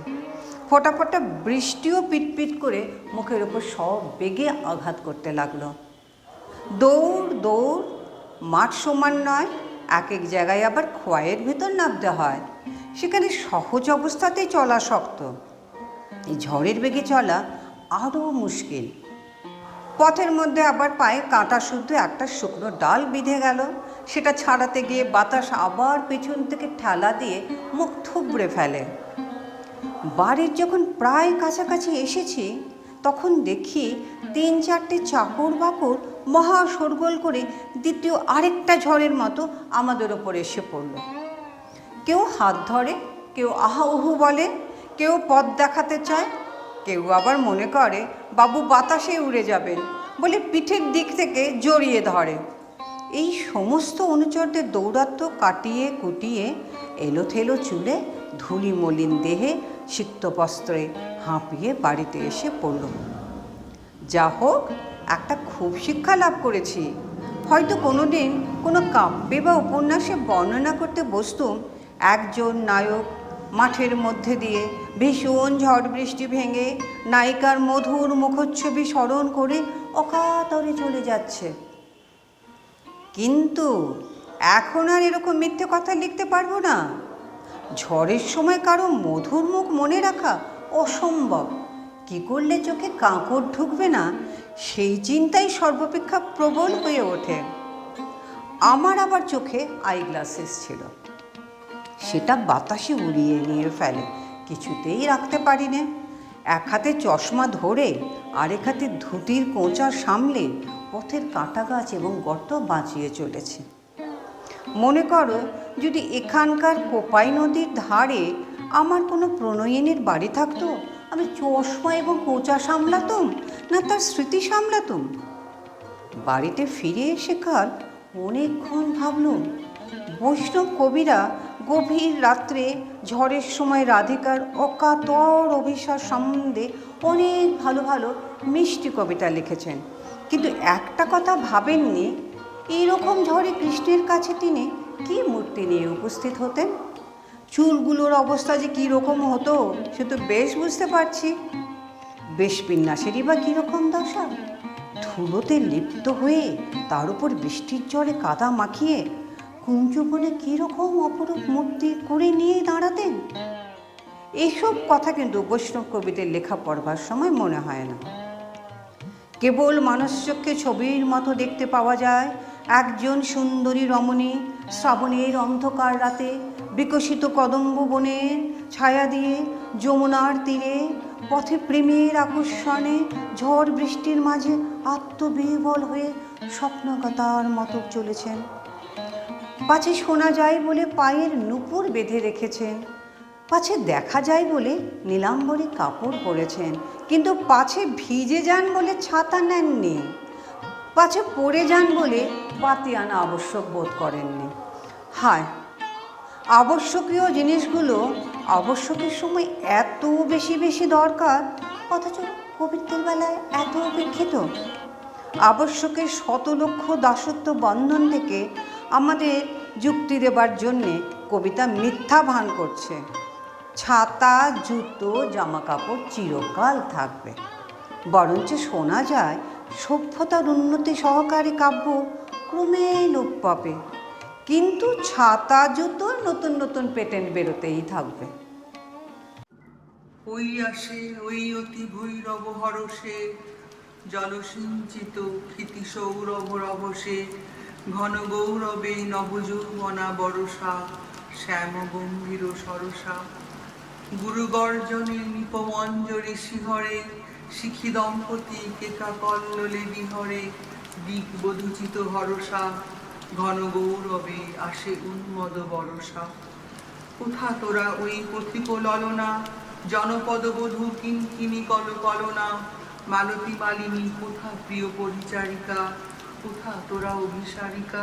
ফোঁটা ফোঁটা বৃষ্টিও পিটপিট করে মুখের ওপর সব বেগে আঘাত করতে লাগলো। দৌড় দৌড়, মাঠ সমান নয়, এক এক জায়গায় আবার খোয়াইয়ের ভেতর নামতে হয়। সেখানে সহজ অবস্থাতেই চলা শক্ত, এই ঝড়ের বেগে চলা আরও মুশকিল। পথের মধ্যে আবার পায়ে কাঁটা শুদ্ধ একটা শুকনো ডাল বিঁধে গেল। সেটা ছাড়াতে গিয়ে বাতাস আবার পেছন থেকে ঠেলা দিয়ে মুখ থুবড়ে ফেলে। বাড়ির যখন প্রায় কাছাকাছি এসেছি তখন দেখি 3-4টে চাকর বাকর মহা শোরগোল করে দ্বিতীয় আরেকটা ঝড়ের মতো আমাদের ওপর এসে পড়ল। কেউ হাত ধরে, কেউ আহা উহু বলে, কেউ পথ দেখাতে চায়, কেউ আবার মনে করে বাবু বাতাসে উড়ে যাবেন বলে পিঠের দিক থেকে জড়িয়ে ধরে। এই সমস্ত অনুচরদের দৌরাত্ম কাটিয়ে কুটিয়ে এলোথেলো চুলে, ধুলি মলিন দেহে, সিক্ত বস্ত্রে হাঁপিয়ে বাড়িতে এসে পড়ল। যা হোক, একটা খুব শিক্ষা লাভ করেছি। হয়তো কোনোদিন কোনো কাব্যে বা উপন্যাসে বর্ণনা করতে বসতুম একজন নায়ক মাঠের মধ্যে দিয়ে ভীষণ ঝড় বৃষ্টি ভেঙে নায়িকার মধুর মুখচ্ছবি স্মরণ করে অকাতরে চলে যাচ্ছে। কিন্তু এখন আর এরকম মিথ্যে কথা লিখতে পারবো না। ঝড়ের সময় কারো মধুর মুখ মনে রাখা অসম্ভব। কি করলে চোখে কাঁকড় ঢুকবে না সেই চিন্তাই সর্বাপেক্ষা প্রবল হয়ে ওঠে। আমার আবার চোখে আইগ্লাসেস ছিল, সেটা বাতাসে উড়িয়ে নিয়ে ফেলে, কিছুতেই রাখতে পারি না। এক হাতে চশমা ধরে আরেক হাতে ধুতির কোঁচা সামলে পথের কাঁটা গাছ এবং গর্ত বাঁচিয়ে চলেছে। মনে করো যদি এখানকার কোপাই নদীর ধারে আমার কোনো প্রণয়িনীর বাড়ি থাকতো, আমি চশমা এবং কোঁচা সামলাতুম না তার স্মৃতি সামলাতুম? বাড়িতে ফিরে এসে কাল অনেকক্ষণ ভাবলুম বৈষ্ণব কবিরা গভীর রাত্রে ঝড়ের সময় রাধিকার অকাতর অভিসার সম্বন্ধে অনেক ভালো ভালো মিষ্টি কবিতা লিখেছেন, কিন্তু একটা কথা ভাবেননি, এইরকম ঝড়ে কৃষ্ণের কাছে তিনি কি মূর্তি নিয়ে উপস্থিত হতেন। চুলগুলোর অবস্থা যে কীরকম হতো সে তো বেশ বুঝতে পারছি। বেশবিন্যাসেরই বা কীরকম দশা। ধুলোতে লিপ্ত হয়ে তার উপর বৃষ্টির জলে কাদা মাখিয়ে কুঞ্জবনে কীরকম অপরূপ মূর্তি করে নিয়ে দাঁড়াতেন। এইসব কথা কিন্তু বৈষ্ণব কবিদের লেখা পড়বার সময় মনে হয় না। কেবল মানুষচক্ষে ছবির মতো দেখতে পাওয়া যায় একজন সুন্দরী রমণী শ্রাবণের অন্ধকার রাতে বিকশিত কদম্ব বনের ছায়া দিয়ে যমুনার তীরে পথে প্রেমের আকর্ষণে ঝড় বৃষ্টির মাঝে আত্মবিহ্বল হয়ে স্বপ্নগতার মতো চলেছেন। পাছে শোনা যায় বলে পায়ের নুপুর বেঁধে রেখেছেন, পাছে দেখা যায় বলে নীলাম্বরী কাপড় পরেছেন, কিন্তু পাছে ভিজে যান বলে ছাতা নেননি, পাছে পড়ে যান বলে পাতি আনা আবশ্যক বোধ করেননি। হায়, আবশ্যকীয় জিনিসগুলো আবশ্যকের সময় এত বেশি বেশি দরকার, অথচ কবিত্বের বেলায় এত উপেক্ষিত। আবশ্যকের 100 লক্ষ দাসত্ব বন্ধন থেকে আমাদের যুক্তি দেবার জন্যে কবিতা মিথ্যা ভান করছে। ছাতা, জুতো, জামা কাপড় চিরকাল থাকবে। বরঞ্চ শোনা যায় সভ্যতার উন্নতি সহকারী কাব্য ক্রমে লোপ পাবে, কিন্তু ছাতা জুতো নতুন নতুন পেটেন্ট বেরোতেই থাকবে।
ওই আসে ওই অতি ভৈরব হরষে, জলসিঞ্চিত ক্ষিতি সৌরভ রভসে, ঘন গৌরবে নবযৌবনা বরষা, শ্যাম গম্ভীর সরসা। গুরু গর্জনে নিপমঞ্জরি শিহরে, শিখি দম্পতি কেকা কল্লোলে বিহরে, দিক বধুচিত হরসা, ঘন গৌরবে আসে উন্মদ বরষা। কোথা তোরা ওই পথিক ললনা, জনপদ বধূ কিঙ্কিনি কল কলনা, মালতী মালিনী কোথা প্রিয় পরিচারিকা, কোথা তোরা অভিসারিকা।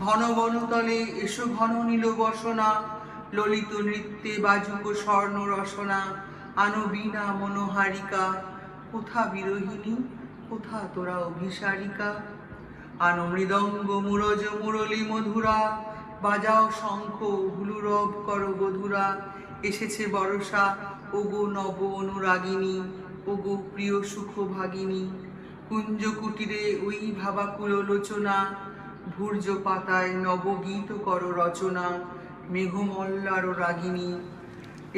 ঘন বনতলে এসো ঘন নীল বসনা, ললিত নৃত্যে বাজুক স্বর্ণ রসনা, আনো বীণা মনোহারিকা, কোথা বিরোহিণী কোথা তোরা অভিসারিকা, আনো মৃদঙ্গ মুরজ মুরলী মধুরা, বাজাও শঙ্খ হুলুরব করো বধুরা, এসেছে বরষা ওগো নব অনুরাগিনী, ওগো প্রিয় সুখ ভাগিনী, কুঞ্জ কুটিরে ওই ভাবাকুল লোচনা, ভূর্য পাতায় নবগীত কর রচনা, মেঘমল্লার রাগিনী,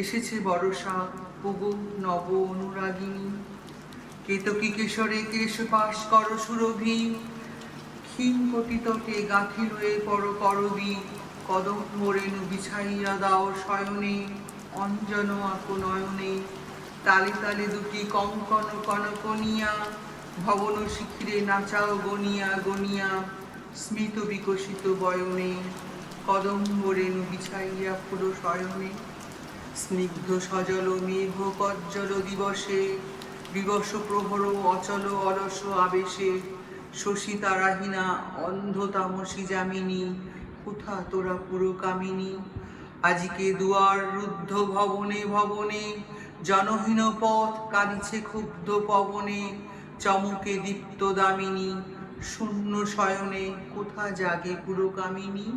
এসেছে বরষা ওগো নব অনুরাগিনী, কেতকী কেশরে কেশ পাশ কর সুরভি, ক্ষীণ কটিতটে গাঁথি লয়ে পর করবি, কদম রেণু বিছাইয়া দাও শয়নে, অঞ্জন আঁকো নয়নে, তালে তালে দুটি কঙ্কন কনকনিয়া, ভবন শিখিরে নাচাও গনিয়া গনিয়া, স্মিত বিকশিত বয়নে, কদম রেণু বিছাইয়া পুরো শয়নে, স্নিগ্ধ সজল মেঘ কজ্জল দিবসে, বিবশ প্রহর অচল অলস আবেশে, শশী তারাহীনা অন্ধ তামসী যামিনী, কোথা তোরা পুরকামিনী, আজিকে দুয়ার রুদ্ধ ভবনে ভবনে, জনহীন পথ কাঁদিছে ক্ষুব্ধ পবনে, চমকে দীপ্ত দামিনী, শূন্য শয়নে কোথা জাগে পুরকামিনী,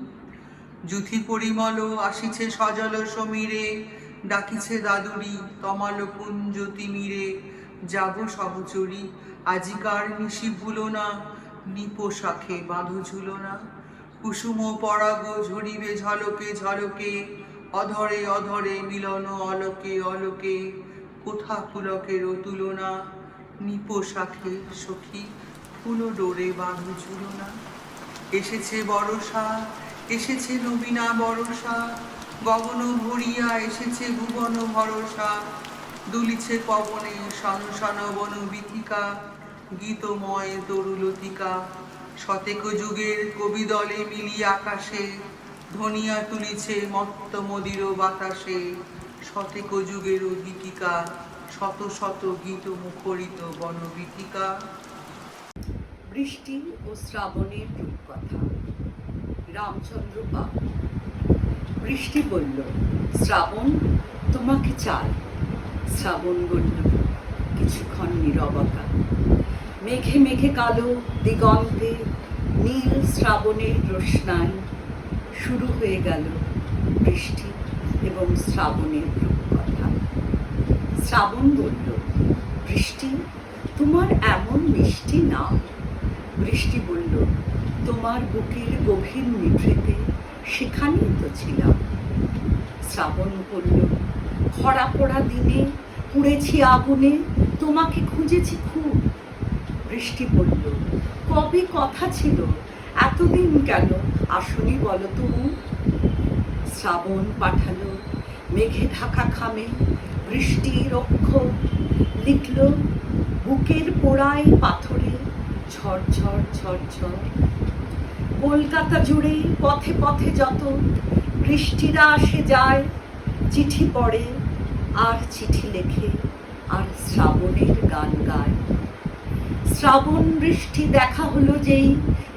যুথি পরিমল আসিছে সজল সমীরে, ডাকিছে দাদুরি তমাল কুঞ্জ তিমিরে, যাব সহচরী আজিকার নিশি ভুলো না, নিপো শাখে বাঁধো ঝুলো না, কুসুম পরাগ ঝরিবে ঝলকে ঝলকে, অধরে অধরে মিলন অলোকে অলোকে, কোথা পুলকের তুলনা, নিপো শাখে সখী ফুল ডোরে বাঁধো ঝুলো না, এসেছে বরষা এসেছে নবীনা বরষা, গগন ভরিয়া এসেছে ভুবন ভরসা, দুলিছে পবনে শন শন বন বীথিকা, গীতময় তরুলতিকা, শতেক যুগের কবি দলে মিলিয়ে আকাশে, ধ্বনিয়া তুলিছে মত্ত মদির বাতাসে, শতেক যুগের গীতিকা, শত শত গীত মুখরিত বনবীথিকা।
বৃষ্টি ও শ্রাবণের রূপকথা। রামচন্দ্র পাল। বৃষ্টি বলল, শ্রাবণ তোমাকে চাই। শ্রাবণ বলল, কিছুক্ষণ নীরবতা। মেঘে মেঘে কালো দিগন্তে নীল শ্রাবণের রোশনাই, শুরু হয়ে গেল বৃষ্টি এবং শ্রাবণের রূপকথা। শ্রাবণ বলল, বৃষ্টি তোমার এমন মিষ্টি নাম। বৃষ্টি বলল, তোমার বুকের গভীর নিভৃতে সেখানেই তো ছিলাম। শ্রাবণ বলল, খরা পড়া দিনে পুড়েছি আগুনে, তোমাকে খুঁজেছি খুব। বৃষ্টি বলল, কবে কথা ছিল, এতদিন কেন আসনি বলো তুমি। শ্রাবণ পাঠালো মেঘে ঢাকা খামে বৃষ্টির অক্ষর, লিখল বুকের পোড়ায় পাথরে ঝরঝর ঝরঝর। কলকাতা জুড়ে পথে পথে যত বৃষ্টিরা আসে যায়, চিঠি পড়ে আর চিঠি লেখে আর শ্রাবণের গান গায়। শ্রাবণ বৃষ্টি দেখা হলো যেই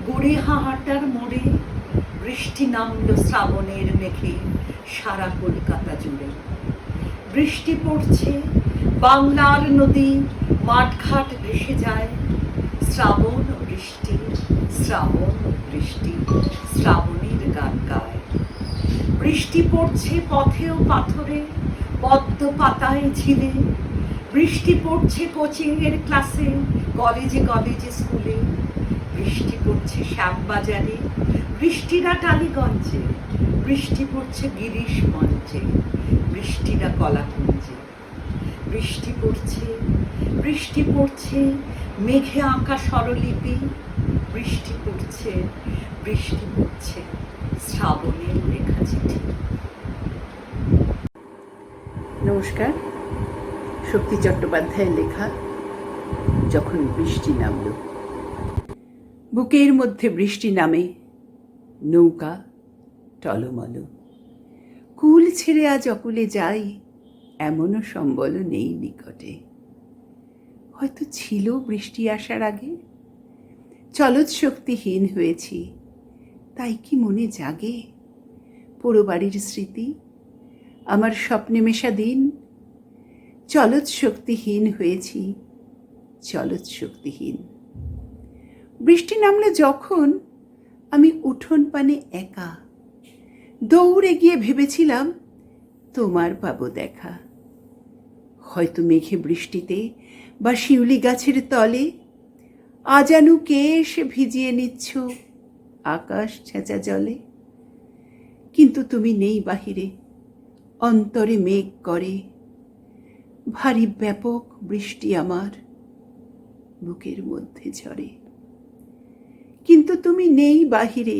গড়িয়াহাটার মোড়ে, বৃষ্টি নামলো শ্রাবণের মেঘে সারা কলকাতা জুড়ে। বৃষ্টি পড়ছে, বাংলার নদী মাঠঘাট ভেসে যায়। শ্রাবণ বৃষ্টি, শ্রাবণ বৃষ্টি, শ্রাবণের গান গায়। বৃষ্টি পড়ছে পথে ও পাথরে, পদ্ম পাতায় ঝিলে। বৃষ্টি পড়ছে কোচিংয়ের ক্লাসে, কলেজে কলেজে স্কুলে। বৃষ্টি পড়ছে শ্যামবাজারে, বৃষ্টিরা টালিগঞ্জে। বৃষ্টি পড়ছে গিরিশ মঞ্চে, বৃষ্টিরা কলাকুঞ্জে। বৃষ্টি পড়ছে, বৃষ্টি পড়ছে মেঘে আঁকা স্বরলিপি। বৃষ্টি পড়ছে, বৃষ্টি পড়ছে শ্রাবণের লেখা চিঠি।
নমস্কার। শক্তি চট্টোপাধ্যায়ের লেখা যখন বৃষ্টি নামল। বুকের মধ্যে বৃষ্টি নামে, নৌকা টলমল। কুল ছেড়ে আজ অকুলে যাই, এমনও সম্বল নেই নিকটে। হয়তো ছিল বৃষ্টি আসার আগে, চলৎ শক্তিহীন হয়েছি, তাই কি মনে জাগে পোড়ো বাড়ির স্মৃতি, আমার স্বপ্নে মেশা দিন? চলৎ শক্তিহীন হয়েছি, চলৎ শক্তিহীন। বৃষ্টি নামলে যখন আমি উঠোন পানে একা, দৌড়ে গিয়ে ভেবেছিলাম তোমার পাবো দেখা। হয়তো মেঘে বৃষ্টিতে বা শিউলি গাছের তলে আজানু কে এসে ভিজিয়ে নিচ্ছ আকাশ ছেঁচা জলে। কিন্তু তুমি নেই বাহিরে, অন্তরে মেঘ করে, ভারী ব্যাপক বৃষ্টি আমার বুকের মধ্যে ঝরে। কিন্তু তুমি নেই বাহিরে,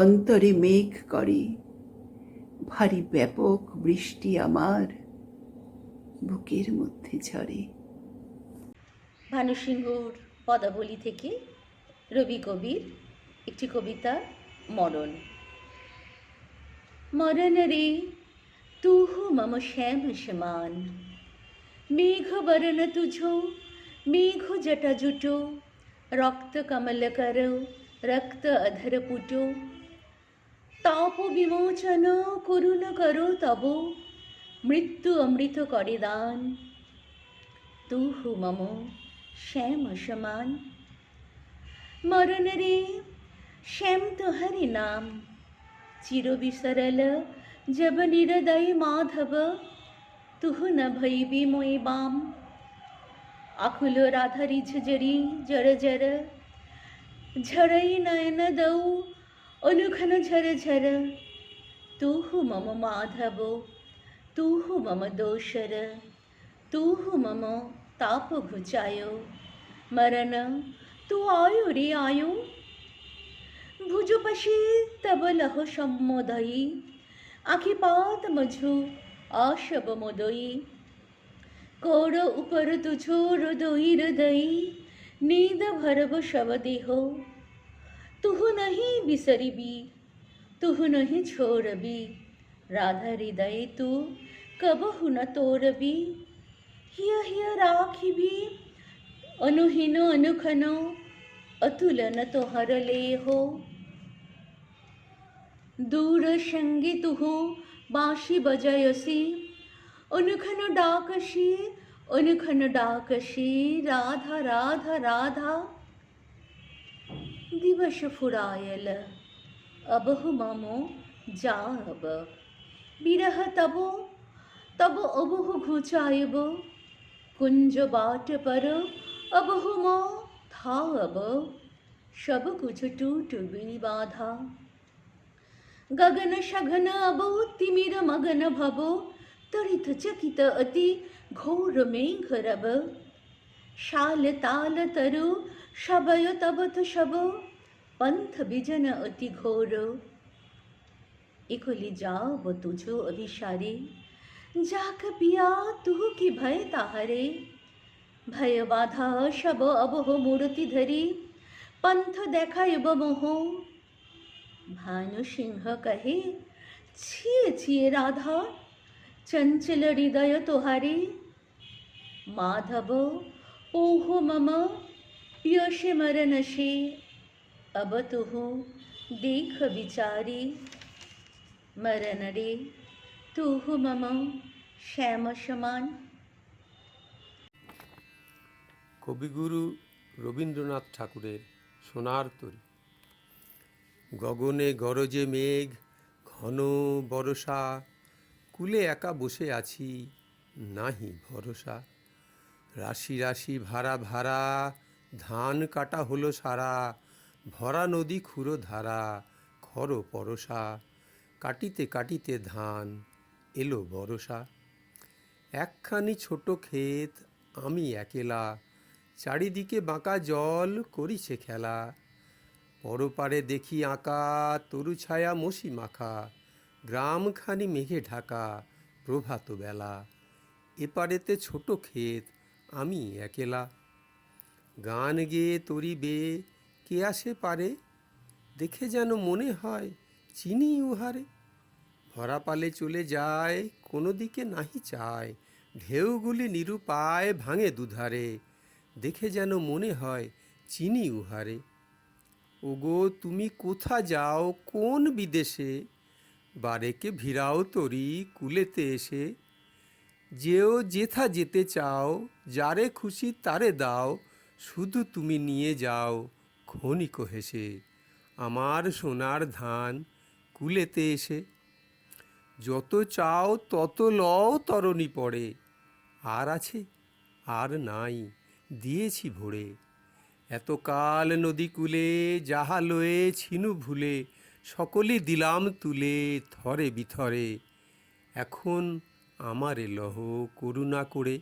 অন্তরে মেঘ করে, ভারী ব্যাপক বৃষ্টি আমার বুকের মধ্যে ঝরে।
ভানুসিংহর পদাবলী থেকে রবি কবির একটি কবিতা, মরণ। মরণ রে তুহু মম শ্যাম সমান, মেঘ বরণ তুঝো মেঘ জটা জুটো, রক্ত কমল কর রক্ত অধর পুটো, তাপ বিমোচন করুণ করো তব, মৃত্যু অমৃত করে দান, তুহু মম শ্যাম সমান। মরণ রে শ্যাম তোহরি নাম, চির বিসরল जब निरदय माधव, तुहु न भैबी मोय बाम। आकुलो राधा रिझ जरी जर जर, झरई नयन दौ अनुखन झर झर, तुहु मम माधव तुहु मम दोषर, तुहु मम ताप घुचायो। मरण तू आयो रे आयो, भुजपशी तब लहो सम्मोदयी, आखिपात मझु आशब मोदयी। कोर ऊपर तुझो हृदयी हृदयी, नींद भरब शव देहो, तुहु नहीं बिसरिबी तुहु नहीं छोड़बी, राधा हृदय तू कबहु न तोड़बी। हिय हिय राखिबी अनुहीन अनुखन, अतुलन तोहर लेहो। दूर संगी तुहु बाँशी बजायसी, अनुखन डाकशी, राधा राधा राधा। दिवस फुरायल अबहु ममो जाब, बिरह तबो तब अबहु घुचायब, कुंज बाट पर अबहु मो थाब, सब कुछ टूट भी बाधा। गगन शगन अबो तिमिर मगन भबो, तरित चकित अति घोर मेघ रब। शाल ताल तरु शबय तब तो शब, पंथ बिजन अति घोर। इकुली जाब तुझो अभिसारे, जाक पिया तुहु की भय ताहरे। भय बाधा शब अबहो मूर्ति धरी, पंथ देखायब मोह। भानु सिंह कहे छिए छिए राधा, चंचल हृदय तोहारे। माधव ओहो मम पियसे मरण से, अब तुहु देख विचारी। मरण रे तुहु मम श्याम समान।
কবিগুরু রবীন্দ্রনাথ ঠাকুরের সোনার তরী। গগনে গরজে মেঘ, ঘন বরষা, কুলে একা বসে আছি নাহি ভরসা। রাশি রাশি ভাড়া ভাড়া, ধান কাটা হলো সারা। ভরা নদী ক্ষুরো ধারা, খর পরশা। কাটিতে কাটিতে ধান এলো বরষা। একখানি ছোট ক্ষেত আমি একেলা, চারিদিকে বাঁকা জল করিছে খেলা। পরপারে দেখি আঁকা তরু ছায়া মসি মাখা, গ্রামখানি মেঘে ঢাকা প্রভাত বেলা। এপারেতে ছোট ক্ষেত আমি একেলা, গান গেয়ে তরি বেয়ে কে আসে পারে। দেখে যেন মনে হয় চিনি উহারে। ভরা পালে চলে যায় কোনো দিকে নাহি চায়, ঢেউগুলি নিরুপায় ভাঙে দুধারে। দেখে যেন মনে হয় চিনি উহারে। ওগো তুমি কোথা যাও কোন বিদেশে, বারেকে ভিড়াও তরি কুলেতে এসে। যেও যেথা যেতে চাও, যারে খুশি তারে দাও, শুধু তুমি নিয়ে যাও ক্ষণিক হেসে আমার সোনার ধান কুলেতে এসে। যত চাও তত লও তরণী পড়ে, আর আছে আর নাই দিয়েছি ভরে। এতকাল নদী কূলে যাহা লয়ে ছিনু ভুলে, সকলই দিলাম তুলে থরে বিথরে। এখন আমারে লহ করুণা করে।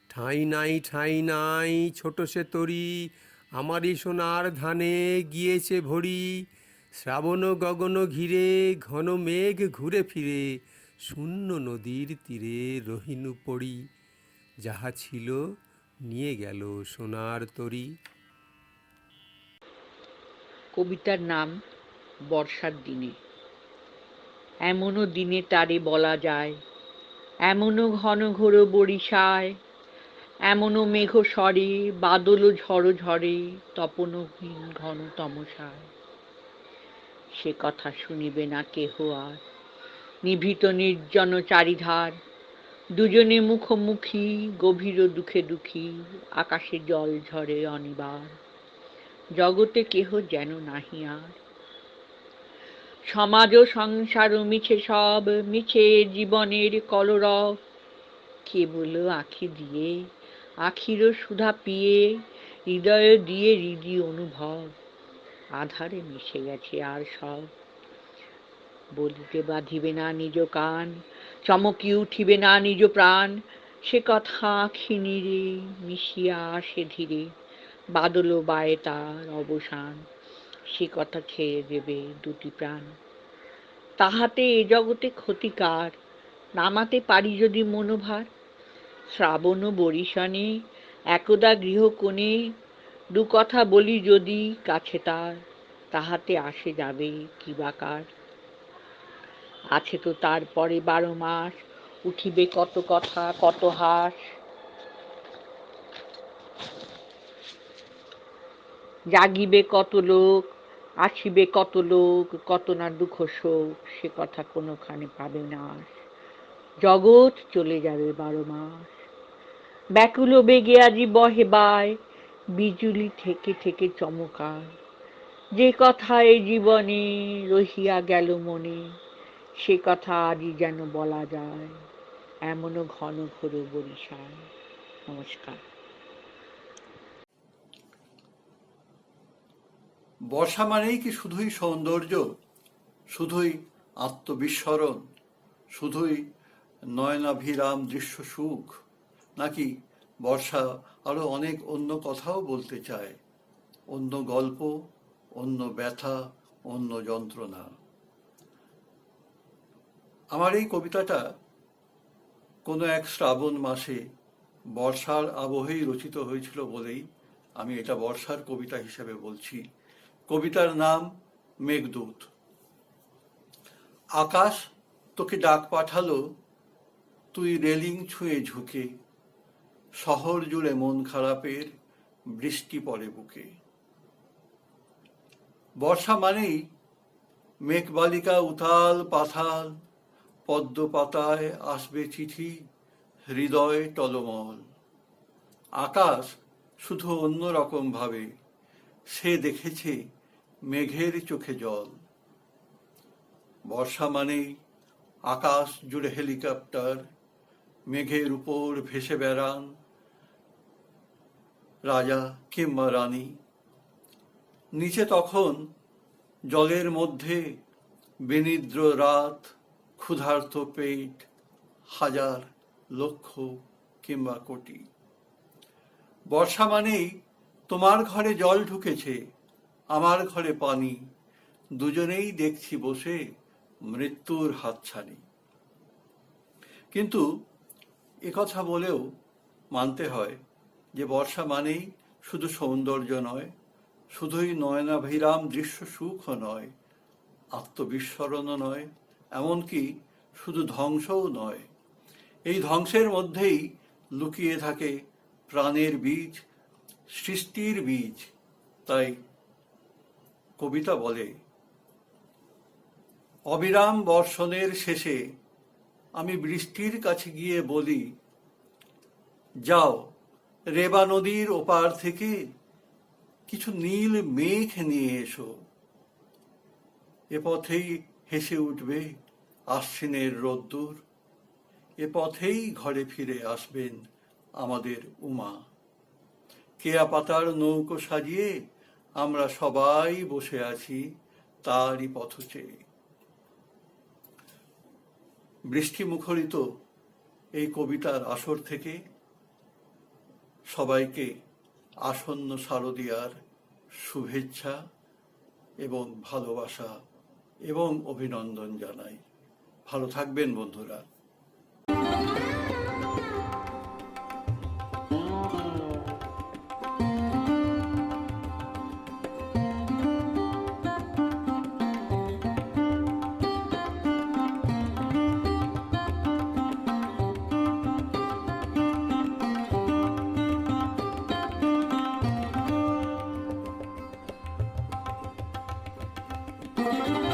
ঠাঁই নাই ছোট সে তরি, আমারই সোনার ধানে গিয়েছে ভরি। শ্রাবণ গগন ঘিরে ঘন মেঘ ঘুরে ফিরে, শূন্য নদীর তীরে রহিনু পড়ি। যাহা ছিল নিয়ে গেল সোনার তরি।
কবিতার নাম বর্ষার দিনে। এমনও দিনে তারে বলা যায়, এমনও ঘন ঘোর বরিশায়, এমনও মেঘ স্বরে বাদল ঝড় ঝরে, তপনহীন ঘন তমসায়। সে কথা শুনিবে না কেহ আর, নিভৃত নির্জন চারিধার। দুজনে মুখোমুখি গভীর দুঃখে দুঃখী, আকাশে জল ঝরে অনিবার। জগতে কেহ যেন নাহি আর। সমাজ ও সংসার মিছে সব, মিছে জীবনের কলরব। কেবল আঁখি দিয়ে আখির সুধা পিয়ে, হৃদয় দিয়ে হৃদি অনুভব। আধারে মিশে গেছে আর সব। বলিতে বাঁধিবে না নিজ কান, চমকি উঠিবে না নিজ প্রাণ। সে কথা আঁখি নীরে মিশিয়া আসে ধীরে, বাদল বায়ে তার অবসান। সে কথা ছেড়ে দেবে দুটি প্রাণ। তাহাতে এ জগতে ক্ষতিকার, নামাতে পারি যদি মনোভার। শ্রাবণ বরিশানে একদা গৃহকোণে, দু কথা বলি যদি কাছে তার, তাহাতে আসে যাবে কি বাকার। আছে তো তারপরে 12 মাস, উঠিবে কত কথা কত হাস। জাগিবে কত লোক, আসিবে কত লোক, কত না দুঃখ শোক, সে কথা কোনোখানে পাবে নাশ। জগৎ চলে যাবে 12 মাস। ব্যাকুল বেগে আজি বহে বায়, বিজুলি থেকে থেকে চমকায়। যে কথা এই জীবনে রহিয়া গেল মনে, সে কথা আজই যেন বলা যায়, এমনও ঘন ঘোর বরিশায়। নমস্কার।
বর্ষা মানেই কি শুধুই সৌন্দর্য, শুধুই আত্মবিস্মরণ, শুধুই নয়নাভিরাম দৃশ্য সুখ, নাকি বর্ষা আরো অনেক অন্য কথাও বলতে চায়? অন্য গল্প, অন্য ব্যথা, অন্য যন্ত্রণা। আমার এই কবিতাটা কোনো এক শ্রাবণ মাসে বর্ষার আবহেই রচিত হয়েছিল বলেই আমি এটা বর্ষার কবিতা হিসেবে বলছি। কবিতার নাম মেঘদূত। আকাশ তোকে ডাক পাঠালো, তুই রেলিং ছুঁয়ে ঝুঁকে। শহর জুড়ে মন খারাপের বৃষ্টি পড়ে বুকে। বর্ষা মানেই মেঘবালিকা উতাল পাথাল, পদ্ম পাতায় আসবে চিঠি, হৃদয় টলমল। আকাশ শুধু অন্যরকম ভাবে, সে দেখেছে মেঘের চোখে জল। বর্ষা মানেই আকাশ জুড়ে হেলিকপ্টার, মেঘের উপর ভেসে বেড়ান রাজা কিংবা রানী। নিচে তখন জলের মধ্যে বিনিদ্র রাত, ক্ষুধার্ত পেট, হাজার লক্ষ কিংবা কোটি। বর্ষা মানেই তোমার ঘরে জল ঢুকেছে, আমার ঘরে পানি, দুজনেই দেখছি বসে মৃত্যুর হাতছানি। কিন্তু একথা বলেও মানতে হয় যে বর্ষা মানেই শুধু সৌন্দর্য নয়, শুধুই নয়নাভিরাম দৃশ্য সুখও নয়, আত্মবিস্মরণও নয়, এমনকি শুধু ধ্বংসও নয়। এই ধ্বংসের মধ্যেই লুকিয়ে থাকে প্রাণের বীজ, সৃষ্টির বীজ। তাই কবিতা বলে, অবিরাম বর্ষণের শেষে আমি বৃষ্টির কাছে গিয়ে বলি, যাও রেবা নদীর ওপার থেকে কিছু নীল মেঘ নিয়ে এসো। এ পথেই হেসে উঠবে আশ্বিনের রোদ্দুর, এ পথেই ঘরে ফিরে আসবেন আমাদের উমা। কেয়া পাতার নৌকো সাজিয়ে আমরা সবাই বসে আছি তারই পথ চেয়ে। বৃষ্টি মুখরিত এই কবিতার আসর থেকে সবাইকে আসন্ন শারদীয়ার শুভেচ্ছা এবং ভালোবাসা এবং অভিনন্দন জানাই। ভালো থাকবেন বন্ধুরা।
Thank you.